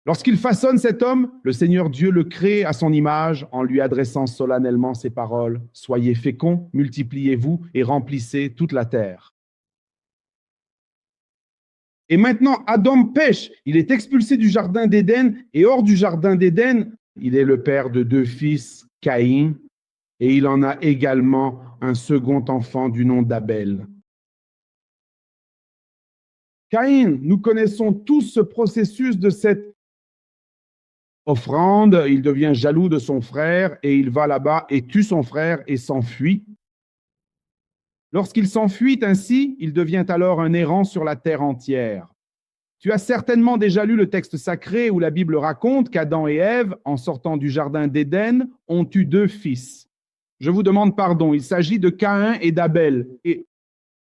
Lorsqu'il façonne cet homme, le Seigneur Dieu le crée à son image en lui adressant solennellement ces paroles. Soyez féconds, multipliez-vous et remplissez toute la terre. Et maintenant, Adam pêche. Il est expulsé du jardin d'Éden et hors du jardin d'Éden, il est le père de 2 fils, Caïn, et il en a également un second enfant du nom d'Abel. Caïn, nous connaissons tous ce processus de cette offrande. Il devient jaloux de son frère et il va là-bas et tue son frère et s'enfuit. Lorsqu'il s'enfuit ainsi, il devient alors un errant sur la terre entière. Tu as certainement déjà lu le texte sacré où la Bible raconte qu'Adam et Ève, en sortant du jardin d'Éden, ont eu 2 fils. Je vous demande pardon, il s'agit de Caïn et d'Abel. Et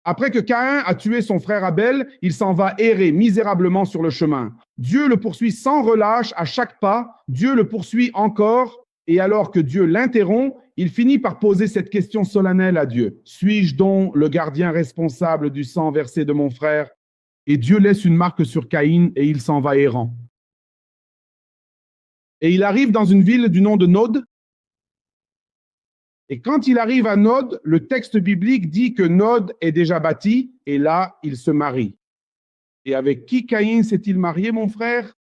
après que Caïn a tué son frère Abel, il s'en va errer misérablement sur le chemin. Dieu le poursuit sans relâche à chaque pas, Dieu le poursuit encore, et alors que Dieu l'interrompt, il finit par poser cette question solennelle à Dieu. Suis-je donc le gardien responsable du sang versé de mon frère? Et Dieu laisse une marque sur Caïn et il s'en va errant. Et il arrive dans une ville du nom de Nod. Et quand il arrive à Nod, le texte biblique dit que Nod est déjà bâti et là, il se marie. Et avec qui Caïn s'est-il marié, mon frère?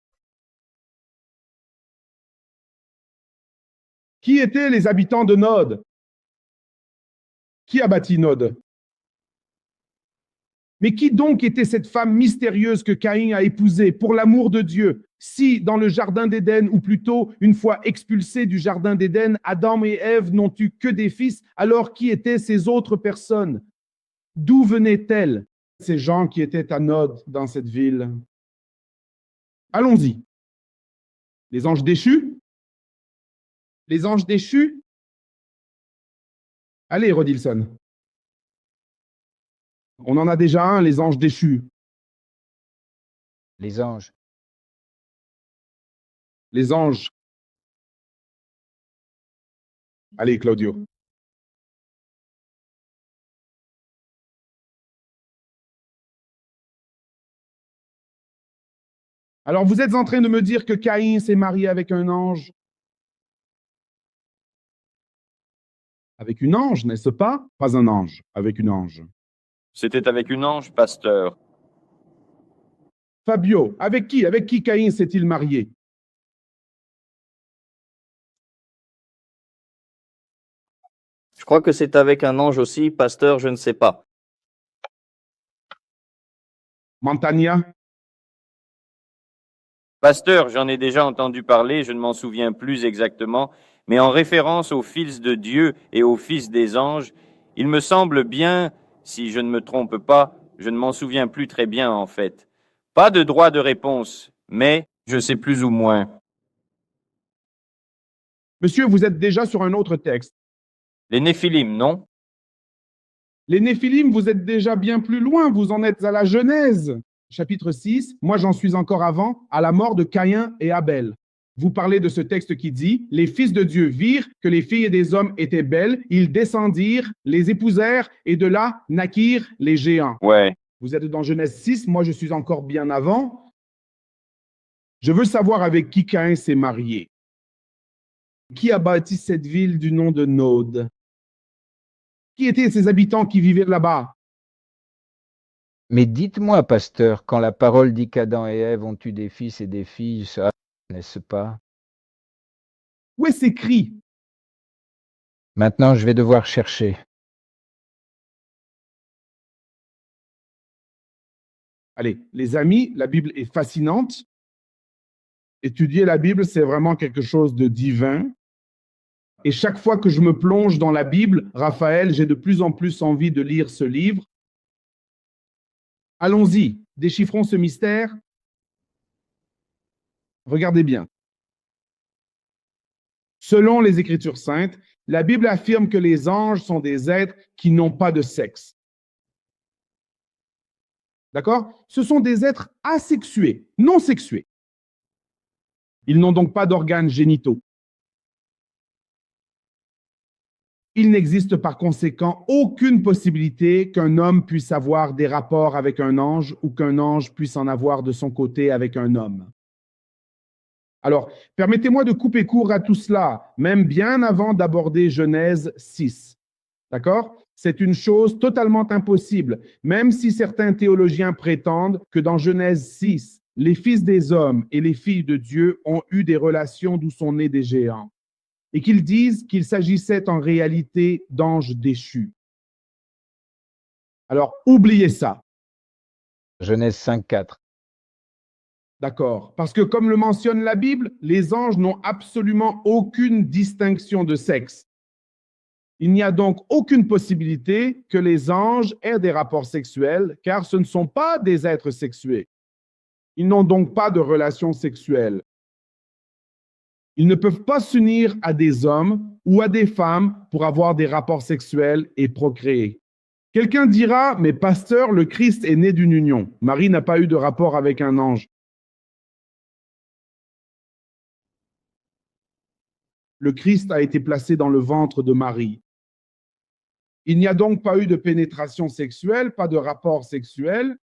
Qui étaient les habitants de Nod? Qui a bâti Nod? Mais qui donc était cette femme mystérieuse que Caïn a épousée pour l'amour de Dieu? Si, dans le jardin d'Éden, ou plutôt une fois expulsés du jardin d'Éden, Adam et Ève n'ont eu que des fils, alors qui étaient ces autres personnes? D'où venaient-elles, ces gens qui étaient à Nod dans cette ville? Allons-y. Les anges déchus? Les anges déchus? Allez, Rodilson. On en a déjà un, les anges déchus. Les anges. Les anges. Allez, Claudio. Alors, vous êtes en train de me dire que Caïn s'est marié avec un ange? Avec une ange, n'est-ce pas? Pas un ange, avec une ange. C'était avec une ange, pasteur. Fabio, avec qui? Avec qui Caïn s'est-il marié? Je crois que c'est avec un ange aussi, pasteur, je ne sais pas. Montagna? Pasteur, j'en ai déjà entendu parler, je ne m'en souviens plus exactement, mais en référence aux fils de Dieu et aux fils des anges, il me semble bien, si je ne me trompe pas, je ne m'en souviens plus très bien en fait. Pas de droit de réponse, mais je sais plus ou moins. Monsieur, vous êtes déjà sur un autre texte. Les Néphilim, non? Les Néphilim, vous êtes déjà bien plus loin, vous en êtes à la Genèse, chapitre 6. Moi, j'en suis encore avant, à la mort de Caïn et Abel. Vous parlez de ce texte qui dit « Les fils de Dieu virent que les filles des hommes étaient belles, ils descendirent, les épousèrent, et de là naquirent les géants. » Ouais. Vous êtes dans Genèse 6, moi je suis encore bien avant. Je veux savoir avec qui Caïn s'est marié. Qui a bâti cette ville du nom de Nod? Qui étaient ces habitants qui vivaient là-bas? Mais dites-moi, pasteur, quand la parole dit qu'Adam et Ève ont eu des fils et des filles, ça, n'est-ce pas? Où est-ce écrit? Maintenant, je vais devoir chercher. Allez, les amis, la Bible est fascinante. Étudier la Bible, c'est vraiment quelque chose de divin. Et chaque fois que je me plonge dans la Bible, Raphaël, j'ai de plus en plus envie de lire ce livre. Allons-y, déchiffrons ce mystère. Regardez bien. Selon les Écritures saintes, la Bible affirme que les anges sont des êtres qui n'ont pas de sexe. D'accord? Ce sont des êtres asexués, non sexués. Ils n'ont donc pas d'organes génitaux. Il n'existe par conséquent aucune possibilité qu'un homme puisse avoir des rapports avec un ange ou qu'un ange puisse en avoir de son côté avec un homme. Alors, permettez-moi de couper court à tout cela, même bien avant d'aborder Genèse 6. D'accord? C'est une chose totalement impossible, même si certains théologiens prétendent que dans Genèse 6, les fils des hommes et les filles de Dieu ont eu des relations d'où sont nés des géants, et qu'ils disent qu'il s'agissait en réalité d'anges déchus. Alors, oubliez ça. Genèse 5.4. D'accord. Parce que comme le mentionne la Bible, les anges n'ont absolument aucune distinction de sexe. Il n'y a donc aucune possibilité que les anges aient des rapports sexuels, car ce ne sont pas des êtres sexués. Ils n'ont donc pas de relations sexuelles. Ils ne peuvent pas s'unir à des hommes ou à des femmes pour avoir des rapports sexuels et procréer. Quelqu'un dira, mais pasteur, le Christ est né d'une union. Marie n'a pas eu de rapport avec un ange. Le Christ a été placé dans le ventre de Marie. Il n'y a donc pas eu de pénétration sexuelle, pas de rapport sexuel.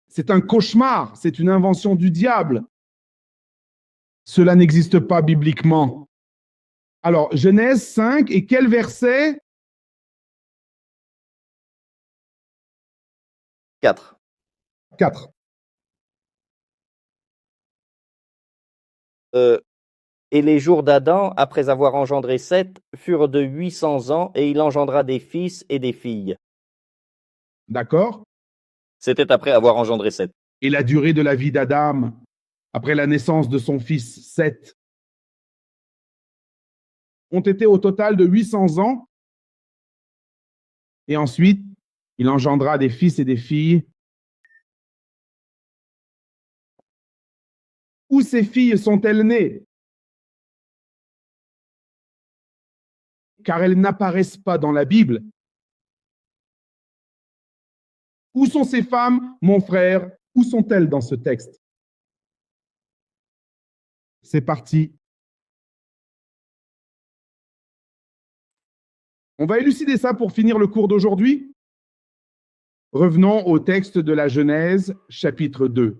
C'est un cauchemar, c'est une invention du diable. Cela n'existe pas bibliquement. Alors, Genèse 5, et quel verset? 4. 4. Et les jours d'Adam, après avoir engendré Seth, furent de 800 ans, et il engendra des fils et des filles. D'accord? C'était après avoir engendré Seth. Et la durée de la vie d'Adam, après la naissance de son fils Seth, ont été au total de 800 ans. Et ensuite, il engendra des fils et des filles. Où ces filles sont-elles nées? Car elles n'apparaissent pas dans la Bible. Où sont ces femmes, mon frère? Où sont-elles dans ce texte? C'est parti. On va élucider ça pour finir le cours d'aujourd'hui. Revenons au texte de la Genèse, chapitre 2.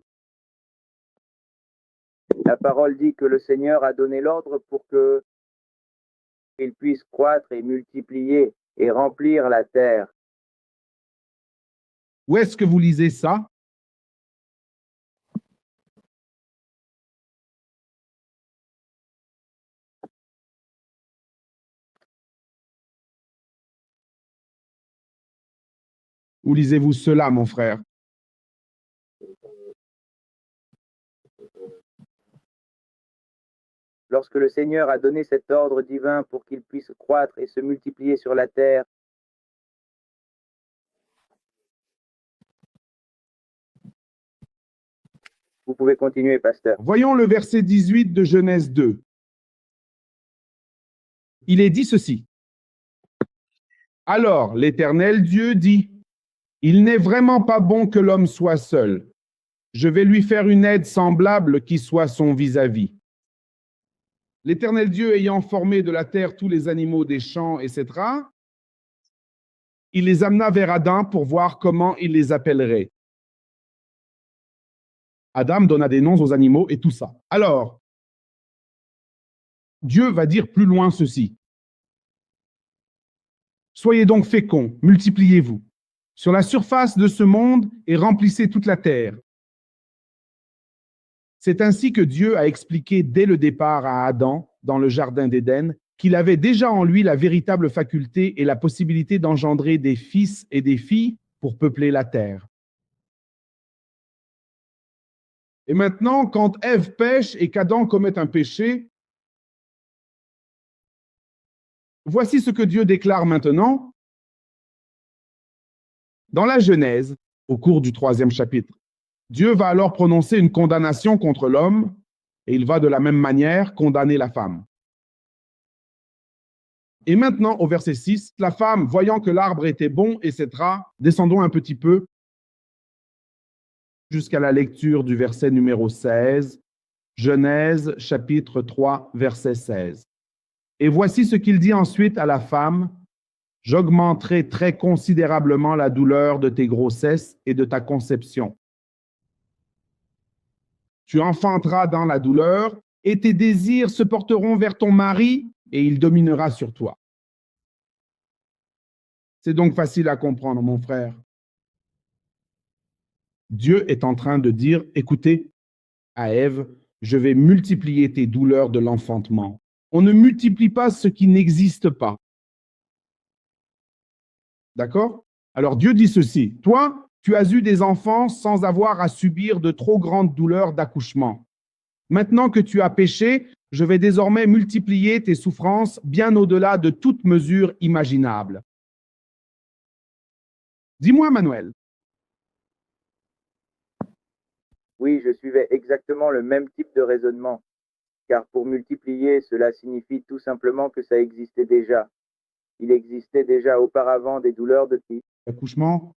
La parole dit que le Seigneur a donné l'ordre pour qu'il puisse croître et multiplier et remplir la terre. Où est-ce que vous lisez ça? Où lisez-vous cela, mon frère? Lorsque le Seigneur a donné cet ordre divin pour qu'il puisse croître et se multiplier sur la terre, vous pouvez continuer, pasteur. Voyons le verset 18 de Genèse 2. Il est dit ceci. Alors, l'Éternel Dieu dit, « Il n'est vraiment pas bon que l'homme soit seul. Je vais lui faire une aide semblable qui soit son vis-à-vis. » L'Éternel Dieu ayant formé de la terre tous les animaux des champs, etc., il les amena vers Adam pour voir comment il les appellerait. Adam donna des noms aux animaux et tout ça. Alors, Dieu va dire plus loin ceci. Soyez donc féconds, multipliez-vous sur la surface de ce monde et remplissez toute la terre. C'est ainsi que Dieu a expliqué dès le départ à Adam, dans le jardin d'Éden, qu'il avait déjà en lui la véritable faculté et la possibilité d'engendrer des fils et des filles pour peupler la terre. Et maintenant, quand Ève pêche et qu'Adam commet un péché, voici ce que Dieu déclare maintenant dans la Genèse, au cours du 3e chapitre. Dieu va alors prononcer une condamnation contre l'homme et il va de la même manière condamner la femme. Et maintenant, au verset 6, la femme, voyant que l'arbre était bon, etc., descendons un petit peu jusqu'à la lecture du verset numéro 16, Genèse chapitre 3, verset 16. Et voici ce qu'il dit ensuite à la femme, « J'augmenterai très considérablement la douleur de tes grossesses et de ta conception. Tu enfanteras dans la douleur, et tes désirs se porteront vers ton mari et il dominera sur toi. C'est donc facile à comprendre, mon frère. Dieu est en train de dire, écoutez, à Ève, je vais multiplier tes douleurs de l'enfantement. On ne multiplie pas ce qui n'existe pas. D'accord? Alors Dieu dit ceci, toi, tu as eu des enfants sans avoir à subir de trop grandes douleurs d'accouchement. Maintenant que tu as péché, je vais désormais multiplier tes souffrances bien au-delà de toute mesure imaginable. Dis-moi, Manuel. Oui, je suivais exactement le même type de raisonnement, car pour multiplier, cela signifie tout simplement que ça existait déjà. Il existait déjà auparavant des douleurs de type. Accouchement.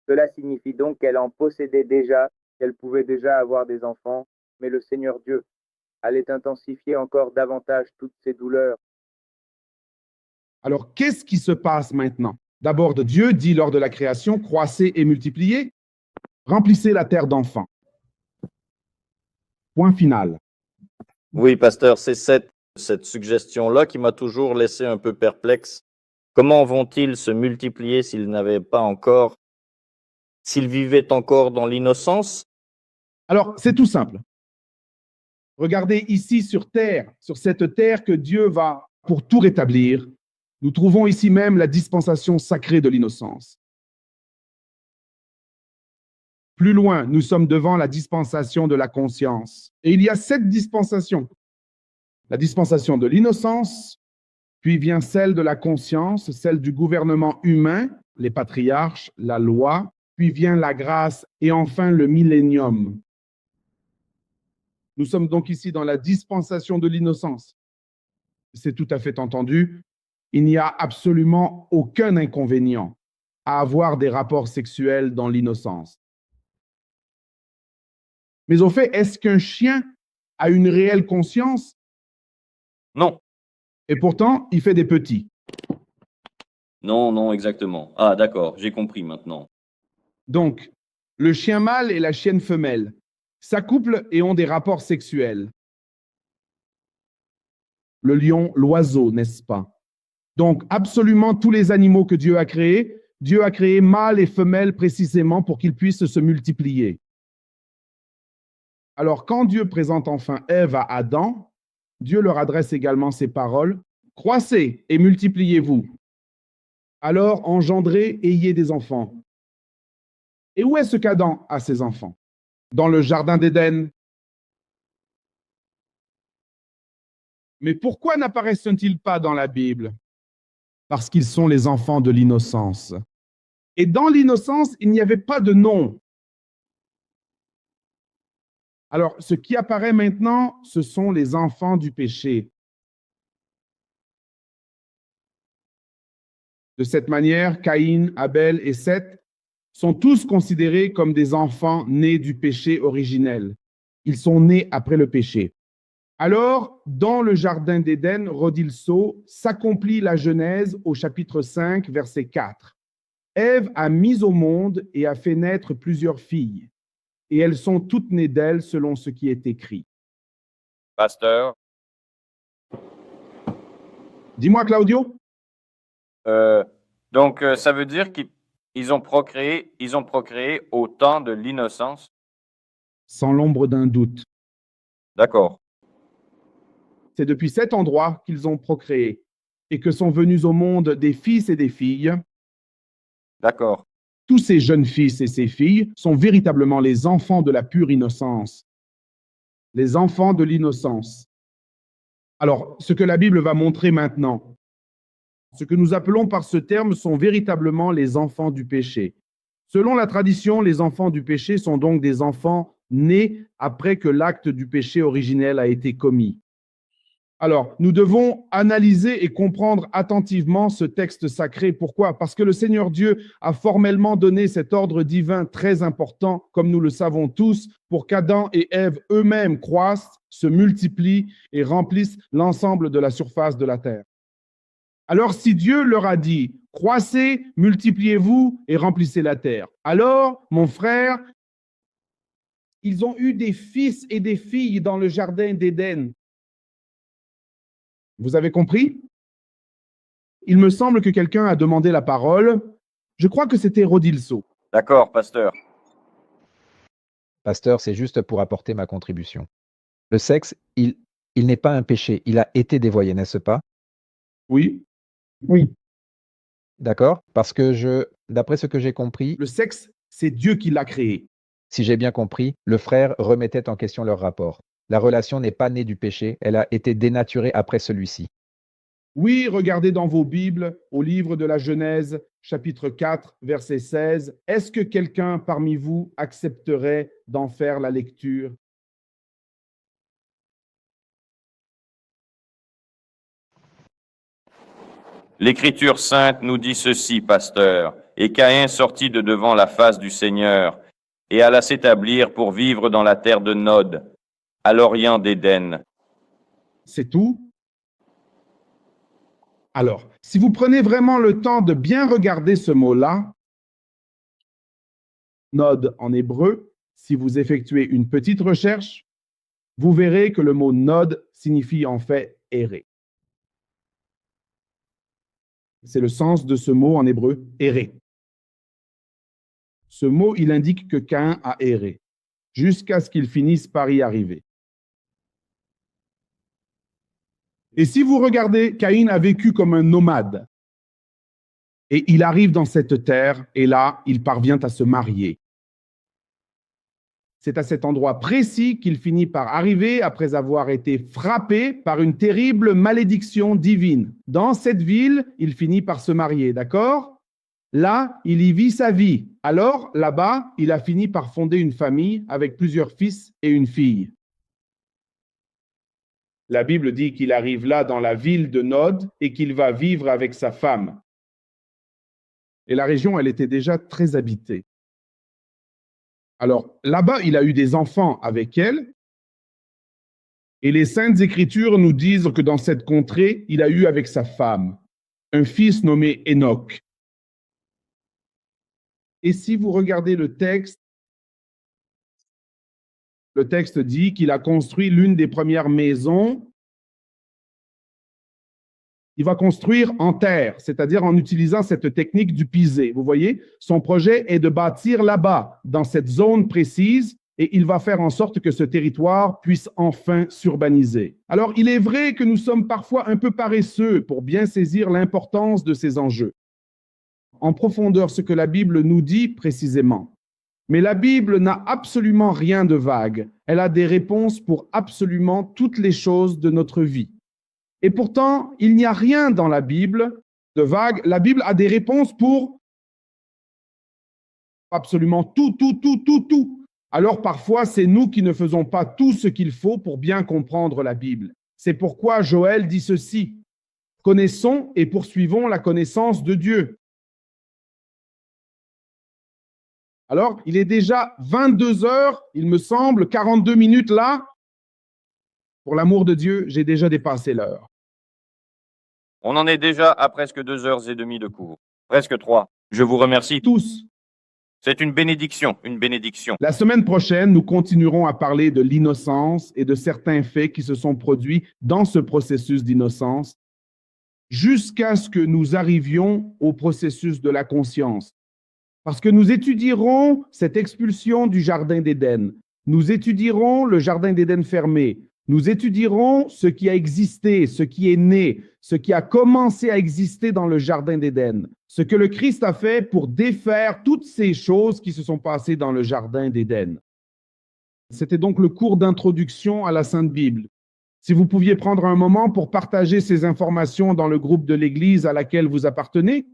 Cela signifie donc qu'elle en possédait déjà, qu'elle pouvait déjà avoir des enfants, mais le Seigneur Dieu allait intensifier encore davantage toutes ces douleurs. Alors, qu'est-ce qui se passe maintenant? D'abord, Dieu dit lors de la création, croissez et multipliez, remplissez la terre d'enfants. Point final. Oui, pasteur, c'est cette suggestion-là qui m'a toujours laissé un peu perplexe. Comment vont-ils se multiplier s'ils vivaient encore dans l'innocence? Alors, c'est tout simple. Regardez ici sur terre, sur cette terre que Dieu va pour tout rétablir. Nous trouvons ici même la dispensation sacrée de l'innocence. Plus loin, nous sommes devant la dispensation de la conscience. Et il y a 7 dispensations. La dispensation de l'innocence, puis vient celle de la conscience, celle du gouvernement humain, les patriarches, la loi, puis vient la grâce et enfin le millénium. Nous sommes donc ici dans la dispensation de l'innocence. C'est tout à fait entendu. Il n'y a absolument aucun inconvénient à avoir des rapports sexuels dans l'innocence. Mais au fait, est-ce qu'un chien a une réelle conscience? Non. Et pourtant, il fait des petits. Non, non, exactement. Ah, d'accord, j'ai compris maintenant. Donc, le chien mâle et la chienne femelle s'accouplent et ont des rapports sexuels. Le lion, l'oiseau, n'est-ce pas? Donc, absolument tous les animaux que Dieu a créé mâle et femelle précisément pour qu'ils puissent se multiplier. Alors, quand Dieu présente enfin Ève à Adam, Dieu leur adresse également ces paroles, « Croissez et multipliez-vous. Alors engendrez et ayez des enfants. » Et où est-ce qu'Adam a ses enfants? Dans le jardin d'Éden. Mais pourquoi n'apparaissent-ils pas dans la Bible? Parce qu'ils sont les enfants de l'innocence. Et dans l'innocence, il n'y avait pas de nom. Alors, ce qui apparaît maintenant, ce sont les enfants du péché. De cette manière, Caïn, Abel et Seth sont tous considérés comme des enfants nés du péché originel. Ils sont nés après le péché. Alors, dans le jardin d'Éden, Rodilso, s'accomplit la Genèse au chapitre 5, verset 4. Ève a mis au monde et a fait naître plusieurs filles, et elles sont toutes nées d'elle selon ce qui est écrit. Pasteur, Dis-moi, Claudio. donc ça veut dire qu'ils ont procréé au temps de l'innocence? Sans l'ombre d'un doute. D'accord. C'est depuis cet endroit qu'ils ont procréé et que sont venus au monde des fils et des filles. D'accord. Tous ces jeunes fils et ces filles sont véritablement les enfants de la pure innocence. Les enfants de l'innocence. Alors, ce que la Bible va montrer maintenant, ce que nous appelons par ce terme sont véritablement les enfants du péché. Selon la tradition, les enfants du péché sont donc des enfants nés après que l'acte du péché originel a été commis. Alors, nous devons analyser et comprendre attentivement ce texte sacré. Pourquoi? Parce que le Seigneur Dieu a formellement donné cet ordre divin très important, comme nous le savons tous, pour qu'Adam et Ève eux-mêmes croissent, se multiplient et remplissent l'ensemble de la surface de la terre. Alors, si Dieu leur a dit, croissez, multipliez-vous et remplissez la terre, alors, mon frère, ils ont eu des fils et des filles dans le jardin d'Éden. Vous avez compris? Il me semble que quelqu'un a demandé la parole. Je crois que c'était Rodilso. D'accord, pasteur. Pasteur, c'est juste pour apporter ma contribution. Le sexe, il n'est pas un péché, il a été dévoyé, n'est-ce pas? Oui? Oui. D'accord? Parce que d'après ce que j'ai compris, Le sexe, c'est Dieu qui l'a créé. si j'ai bien compris, le frère remettait en question leur rapport. La relation n'est pas née du péché, elle a été dénaturée après celui-ci. Oui, regardez dans vos Bibles, au livre de la Genèse, chapitre 4, verset 16. Est-ce que quelqu'un parmi vous accepterait d'en faire la lecture? L'Écriture sainte nous dit ceci, pasteur. Et Caïn sortit de devant la face du Seigneur et alla s'établir pour vivre dans la terre de Nod, à l'orient d'Éden. C'est tout? Alors, si vous prenez vraiment le temps de bien regarder ce mot-là, Nod en hébreu, si vous effectuez une petite recherche, vous verrez que le mot Nod signifie en fait errer. C'est le sens de ce mot en hébreu, errer. Ce mot, il indique que Caïn a erré, jusqu'à ce qu'il finisse par y arriver. Et si vous regardez, Caïn a vécu comme un nomade. Et il arrive dans cette terre, et là, il parvient à se marier. C'est à cet endroit précis qu'il finit par arriver après avoir été frappé par une terrible malédiction divine. Dans cette ville, il finit par se marier, d'accord? Là, il y vit sa vie. Alors, là-bas, il a fini par fonder une famille avec plusieurs fils et une fille. La Bible dit qu'il arrive là dans la ville de Nod et qu'il va vivre avec sa femme. Et la région, elle était déjà très habitée. Alors, là-bas, il a eu des enfants avec elle. Et les Saintes Écritures nous disent que dans cette contrée, il a eu avec sa femme un fils nommé Enoch. Et si vous regardez le texte dit qu'il a construit l'une des premières maisons. Il va construire en terre, c'est-à-dire en utilisant cette technique du pisé. Vous voyez, son projet est de bâtir là-bas, dans cette zone précise, et il va faire en sorte que ce territoire puisse enfin s'urbaniser. Alors, il est vrai que nous sommes parfois un peu paresseux pour bien saisir l'importance de ces enjeux. En profondeur, ce que la Bible nous dit précisément. Mais la Bible n'a absolument rien de vague. Elle a des réponses pour absolument toutes les choses de notre vie. Et pourtant, il n'y a rien dans la Bible de vague. La Bible a des réponses pour absolument tout. Alors parfois, c'est nous qui ne faisons pas tout ce qu'il faut pour bien comprendre la Bible. C'est pourquoi Joël dit ceci. Connaissons et poursuivons la connaissance de Dieu. Alors, il est déjà 22 heures, il me semble, 42 minutes là. Pour l'amour de Dieu, j'ai déjà dépassé l'heure. On en est déjà à presque 2 heures et demie de cours. Presque 3. Je vous remercie Tous. C'est une bénédiction, une bénédiction. La semaine prochaine, nous continuerons à parler de l'innocence et de certains faits qui se sont produits dans ce processus d'innocence jusqu'à ce que nous arrivions au processus de la conscience. Parce que nous étudierons cette expulsion du Jardin d'Éden. Nous étudierons le Jardin d'Éden fermé. Nous étudierons ce qui a existé, ce qui est né, ce qui a commencé à exister dans le Jardin d'Éden. Ce que le Christ a fait pour défaire toutes ces choses qui se sont passées dans le Jardin d'Éden. C'était donc le cours d'introduction à la Sainte Bible. Si vous pouviez prendre un moment pour partager ces informations dans le groupe de l'Église à laquelle vous appartenez,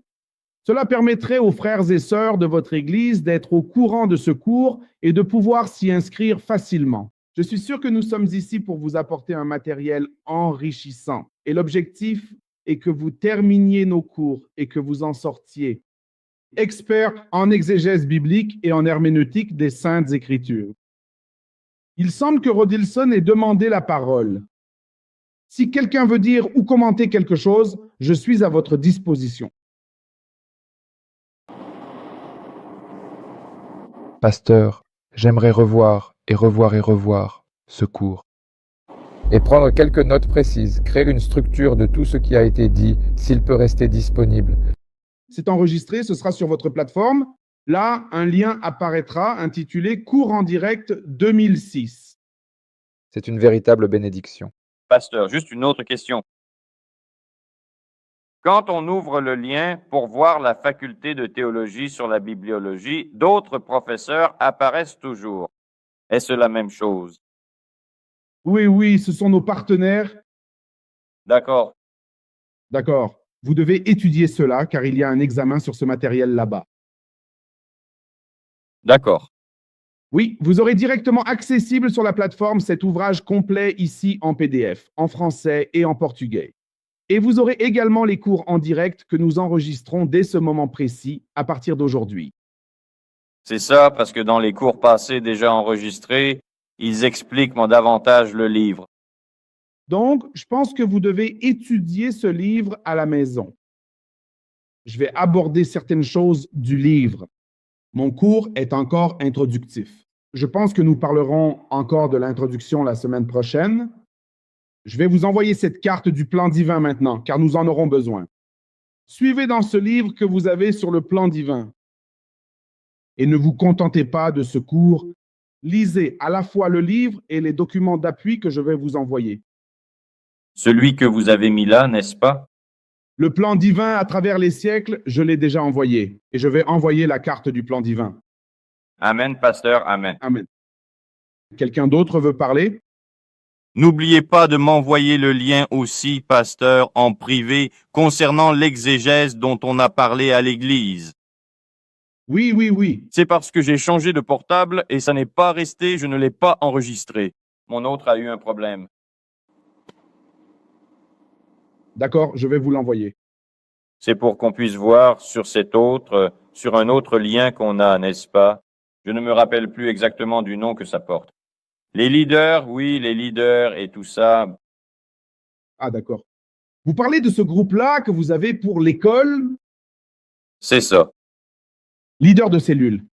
cela permettrait aux frères et sœurs de votre Église d'être au courant de ce cours et de pouvoir s'y inscrire facilement. Je suis sûr que nous sommes ici pour vous apporter un matériel enrichissant. Et l'objectif est que vous terminiez nos cours et que vous en sortiez experts en exégèse biblique et en herméneutique des Saintes Écritures. Il semble que Rodilson ait demandé la parole. Si quelqu'un veut dire ou commenter quelque chose, je suis à votre disposition. Pasteur, j'aimerais revoir ce cours. Et prendre quelques notes précises, créer une structure de tout ce qui a été dit, s'il peut rester disponible. C'est enregistré, ce sera sur votre plateforme. Là, un lien apparaîtra intitulé Cours en direct 2006. C'est une véritable bénédiction. Pasteur, juste une autre question. Quand on ouvre le lien pour voir la faculté de théologie sur la bibliologie, d'autres professeurs apparaissent toujours. Est-ce la même chose? Oui, ce sont nos partenaires. D'accord. D'accord. Vous devez étudier cela car il y a un examen sur ce matériel là-bas. D'accord. Oui, vous aurez directement accessible sur la plateforme cet ouvrage complet ici en PDF, en français et en portugais. Et vous aurez également les cours en direct que nous enregistrons dès ce moment précis, à partir d'aujourd'hui. C'est ça, parce que dans les cours passés déjà enregistrés, ils expliquent davantage le livre. Donc, je pense que vous devez étudier ce livre à la maison. Je vais aborder certaines choses du livre. Mon cours est encore introductif. Je pense que nous parlerons encore de l'introduction la semaine prochaine. Je vais vous envoyer cette carte du plan divin maintenant, car nous en aurons besoin. Suivez dans ce livre que vous avez sur le plan divin. Et ne vous contentez pas de ce cours. Lisez à la fois le livre et les documents d'appui que je vais vous envoyer. Celui que vous avez mis là, n'est-ce pas? Le plan divin à travers les siècles, je l'ai déjà envoyé. Et je vais envoyer la carte du plan divin. Amen, pasteur, amen. Amen. Quelqu'un d'autre veut parler? N'oubliez pas de m'envoyer le lien aussi, pasteur, en privé, concernant l'exégèse dont on a parlé à l'église. Oui. C'est parce que j'ai changé de portable et ça n'est pas resté, je ne l'ai pas enregistré. Mon autre a eu un problème. D'accord, je vais vous l'envoyer. C'est pour qu'on puisse voir sur sur un autre lien qu'on a, n'est-ce pas? Je ne me rappelle plus exactement du nom que ça porte. Les leaders, oui, les leaders et tout ça. Ah, d'accord. Vous parlez de ce groupe-là que vous avez pour l'école? C'est ça. Leader de cellule.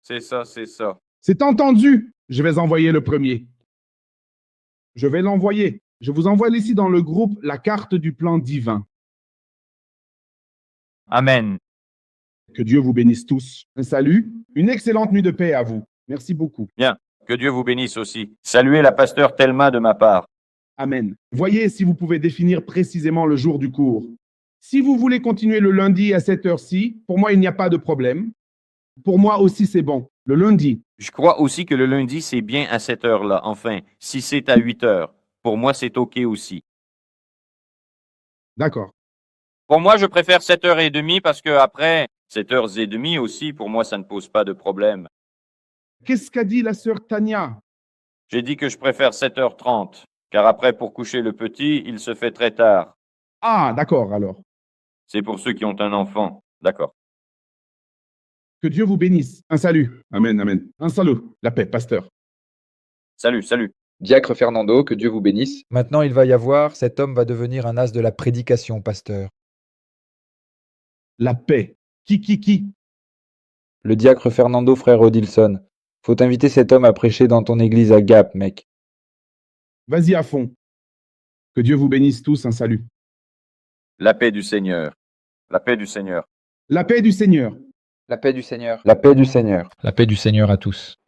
C'est ça, c'est ça. C'est entendu. Je vais envoyer le premier. Je vais l'envoyer. Je vous envoie ici dans le groupe la carte du plan divin. Amen. Que Dieu vous bénisse tous. Un salut. Une excellente nuit de paix à vous. Merci beaucoup. Bien. Que Dieu vous bénisse aussi. Saluez la pasteur Thelma de ma part. Amen. Voyez si vous pouvez définir précisément le jour du cours. Si vous voulez continuer le lundi à cette heure-ci, pour moi, il n'y a pas de problème. Pour moi aussi, c'est bon. Le lundi. Je crois aussi que le lundi, c'est bien à cette heure-là. Enfin, si c'est à 8 heures. Pour moi, c'est OK aussi. D'accord. Pour moi, je préfère 7h30 parce que après, 7h30 aussi, pour moi, ça ne pose pas de problème. Qu'est-ce qu'a dit la sœur Tania? J'ai dit que je préfère 7h30, car après, pour coucher le petit, il se fait très tard. Ah, d'accord, alors. C'est pour ceux qui ont un enfant. D'accord. Que Dieu vous bénisse. Un salut. Amen, amen. Un salut. La paix, pasteur. Salut, salut. Diacre Fernando, que Dieu vous bénisse. Maintenant, il va y avoir, cet homme va devenir un as de la prédication, pasteur. La paix. Qui? Le diacre Fernando, frère Odilson. Faut inviter cet homme à prêcher dans ton église à Gap, mec. Vas-y à fond. Que Dieu vous bénisse tous. Un salut. La paix du Seigneur. La paix du Seigneur. La paix du Seigneur. La paix du Seigneur. La paix du Seigneur. La paix du Seigneur à tous.